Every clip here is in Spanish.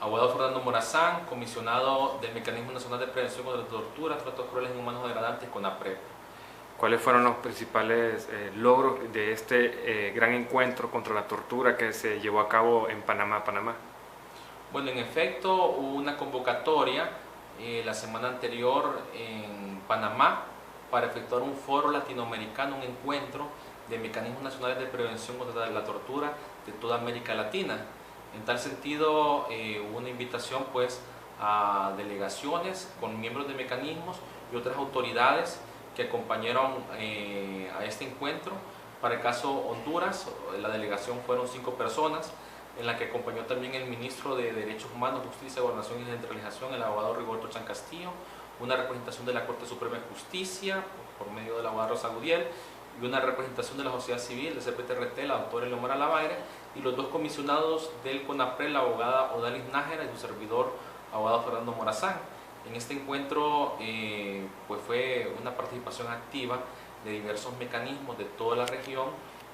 Abogado Fernando Morazán, comisionado del Mecanismo Nacional de Prevención contra la Tortura, Tratos Crueles e Inhumanos Degradantes, CONAPRED. ¿Cuáles fueron los principales logros de este gran encuentro contra la tortura que se llevó a cabo en Panamá? Bueno, en efecto, hubo una convocatoria la semana anterior en Panamá para efectuar un foro latinoamericano, un encuentro de mecanismos nacionales de prevención contra la tortura de toda América Latina. En tal sentido, hubo una invitación pues a delegaciones con miembros de mecanismos y otras autoridades que acompañaron a este encuentro. Para el caso Honduras, la delegación fueron 5 personas, en la que acompañó también el ministro de Derechos Humanos, Justicia, Gobernación y Descentralización, el abogado Rigoberto Chan Castillo, una representación de la Corte Suprema de Justicia por medio de la abogada Rosa Gudiel, y una representación de la sociedad civil, del CPTRT, la doctora Eleomara Lavaire, y los 2 comisionados del CONAPRED, la abogada Odalis Nájera y su servidor, abogado Fernando Morazán. En este encuentro pues fue una participación activa de diversos mecanismos de toda la región,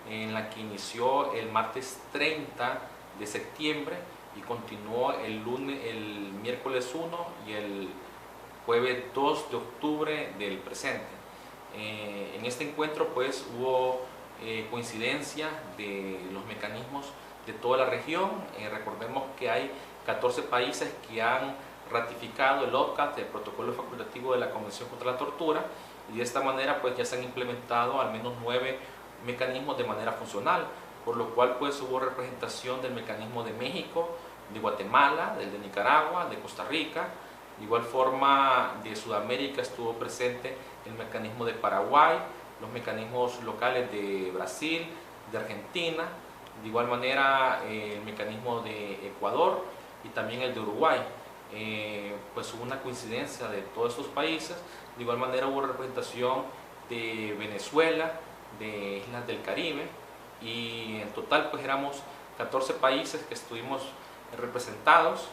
en la que inició el martes 30 de septiembre y continuó el miércoles 1 y el jueves 2 de octubre del presente. En este encuentro pues hubo coincidencia de los mecanismos de toda la región. Recordemos que hay 14 países que han ratificado el OPCAT, el protocolo facultativo de la Convención contra la Tortura, y de esta manera pues ya se han implementado al menos 9 mecanismos de manera funcional, por lo cual pues hubo representación del mecanismo de México, de Guatemala, del de Nicaragua, de Costa Rica. De igual forma, de Sudamérica estuvo presente el mecanismo de Paraguay, los mecanismos locales de Brasil, de Argentina, de igual manera el mecanismo de Ecuador y también el de Uruguay. Pues hubo una coincidencia de todos estos países. De igual manera hubo representación de Venezuela, de Islas del Caribe, y en total pues éramos 14 países que estuvimos representados.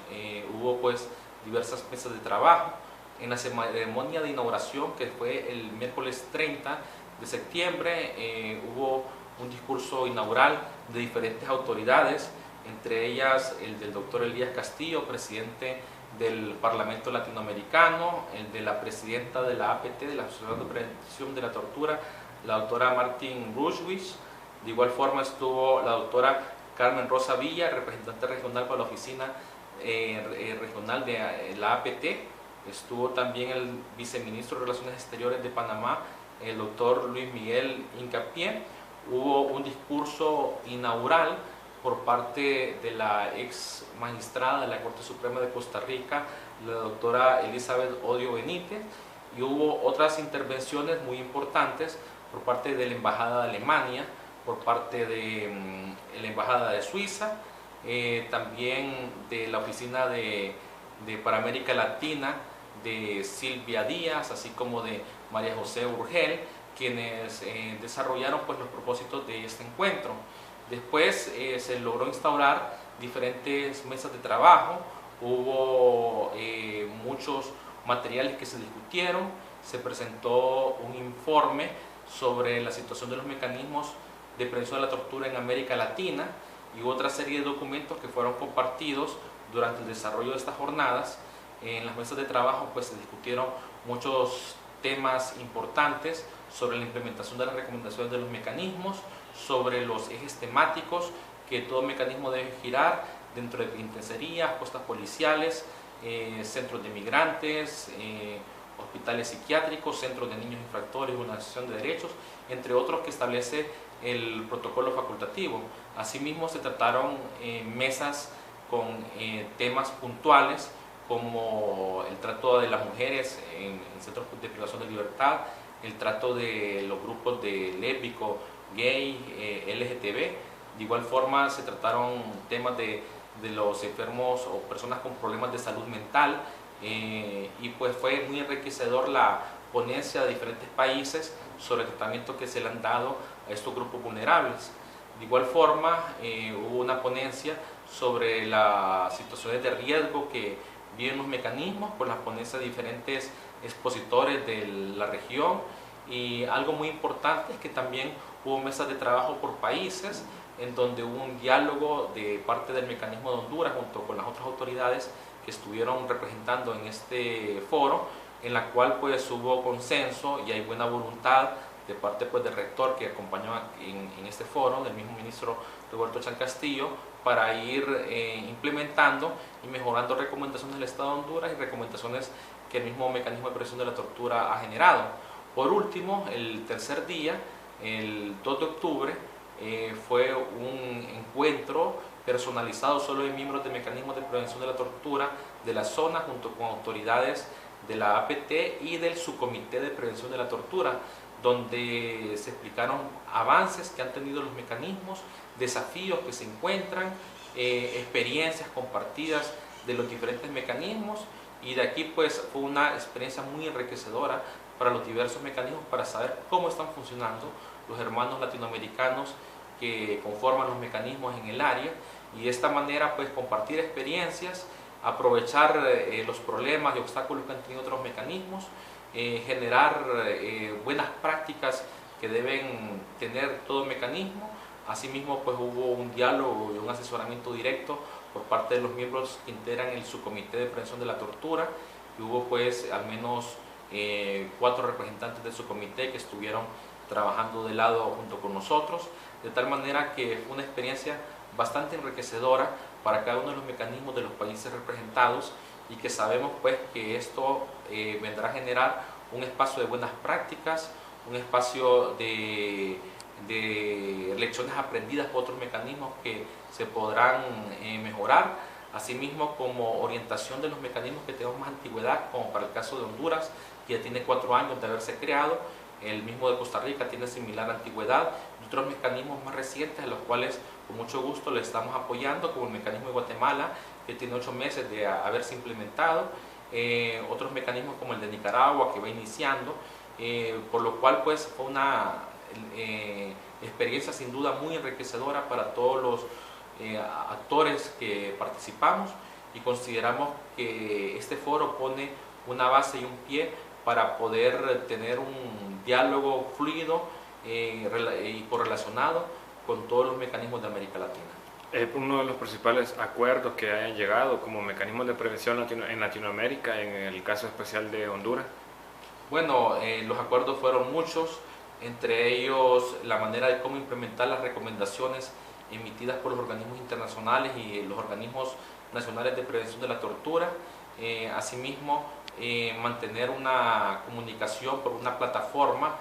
Hubo pues diversas mesas de trabajo. En la ceremonia de inauguración, que fue el miércoles 30 de septiembre, hubo un discurso inaugural de diferentes autoridades, entre ellas el del doctor Elías Castillo, presidente del Parlamento Latinoamericano, el de la presidenta de la APT, de la Asociación de Prevención de la Tortura, la doctora Martín Rushwich. De igual forma estuvo la doctora Carmen Rosa Villa, representante regional para la oficina regional de la APT. Estuvo también el viceministro de Relaciones Exteriores de Panamá, el doctor Luis Miguel Hincapié. Hubo un discurso inaugural por parte de la ex magistrada de la Corte Suprema de Costa Rica, la doctora Elizabeth Odio Benítez, y hubo otras intervenciones muy importantes por parte de la Embajada de Alemania, por parte de la Embajada de Suiza, también de la Oficina para América Latina de Silvia Díaz, así como de María José Urgel, quienes desarrollaron pues los propósitos de este encuentro. Después se logró instaurar diferentes mesas de trabajo, hubo muchos materiales que se discutieron, se presentó un informe sobre la situación de los mecanismos de prevención de la tortura en América Latina y otra serie de documentos que fueron compartidos durante el desarrollo de estas jornadas. En las mesas de trabajo pues se discutieron muchos temas importantes sobre la implementación de las recomendaciones de los mecanismos, sobre los ejes temáticos que todo mecanismo debe girar dentro de penitenciarías, postas policiales, centros de migrantes, hospitales psiquiátricos, centros de niños infractores, vulneración de derechos, entre otros que establece el protocolo facultativo. Asimismo se trataron mesas con temas puntuales como el trato de las mujeres en centros de privación de libertad, el trato de los grupos de lésbico, gay, LGTB. De igual forma se trataron temas de los enfermos o personas con problemas de salud mental, y pues fue muy enriquecedor la ponencia de diferentes países sobre el tratamiento que se le han dado a estos grupos vulnerables. De igual forma hubo una ponencia sobre las situaciones de riesgo que viven los mecanismos por las ponencias de diferentes expositores de la región, y algo muy importante es que también hubo mesas de trabajo por países en donde hubo un diálogo de parte del mecanismo de Honduras junto con las otras autoridades que estuvieron representando en este foro, en la cual pues hubo consenso y hay buena voluntad de parte pues del rector que acompañó en este foro, del mismo ministro Roberto Chan Castillo, para ir implementando y mejorando recomendaciones del Estado de Honduras y recomendaciones que el mismo mecanismo de prevención de la tortura ha generado. Por último, el tercer día, el 2 de octubre, fue un encuentro personalizado solo de miembros del mecanismo de prevención de la tortura de la zona junto con autoridades de la APT y del subcomité de prevención de la tortura, donde se explicaron avances que han tenido los mecanismos, desafíos que se encuentran, experiencias compartidas de los diferentes mecanismos, y de aquí pues fue una experiencia muy enriquecedora para los diversos mecanismos para saber cómo están funcionando los hermanos latinoamericanos que conforman los mecanismos en el área, y de esta manera pues compartir experiencias, aprovechar los problemas y obstáculos que han tenido otros mecanismos, generar buenas prácticas que deben tener todo mecanismo. Asimismo pues hubo un diálogo y un asesoramiento directo por parte de los miembros que integran el subcomité de prevención de la tortura, y hubo pues al menos 4 representantes de su comité que estuvieron trabajando de lado junto con nosotros, de tal manera que fue una experiencia bastante enriquecedora para cada uno de los mecanismos de los países representados, y que sabemos pues que esto vendrá a generar un espacio de buenas prácticas, un espacio de lecciones aprendidas por otros mecanismos que se podrán mejorar, asimismo como orientación de los mecanismos que tenemos más antigüedad, como para el caso de Honduras, que ya tiene 4 años de haberse creado. El mismo de Costa Rica tiene similar antigüedad, y otros mecanismos más recientes a los cuales con mucho gusto le estamos apoyando, como el mecanismo de Guatemala, que tiene 8 meses de haberse implementado, otros mecanismos como el de Nicaragua, que va iniciando, por lo cual pues fue una experiencia sin duda muy enriquecedora para todos los actores que participamos, y consideramos que este foro pone una base y un pie para poder tener un diálogo fluido y correlacionado con todos los mecanismos de América Latina. Uno de los principales acuerdos que hayan llegado como mecanismos de prevención en Latinoamérica, en el caso especial de Honduras. Bueno, los acuerdos fueron muchos, entre ellos la manera de cómo implementar las recomendaciones emitidas por los organismos internacionales y los organismos nacionales de prevención de la tortura. Asimismo, mantener una comunicación por una plataforma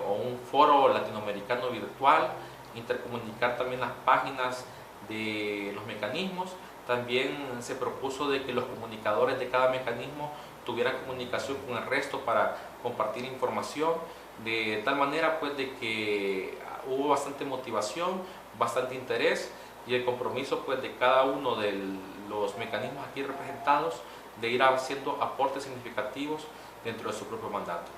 o un foro latinoamericano virtual, intercomunicar también las páginas de los mecanismos. También se propuso de que los comunicadores de cada mecanismo tuvieran comunicación con el resto para compartir información, de tal manera pues de que hubo bastante motivación, bastante interés, y el compromiso pues de cada uno de los mecanismos aquí representados de ir haciendo aportes significativos dentro de su propio mandato.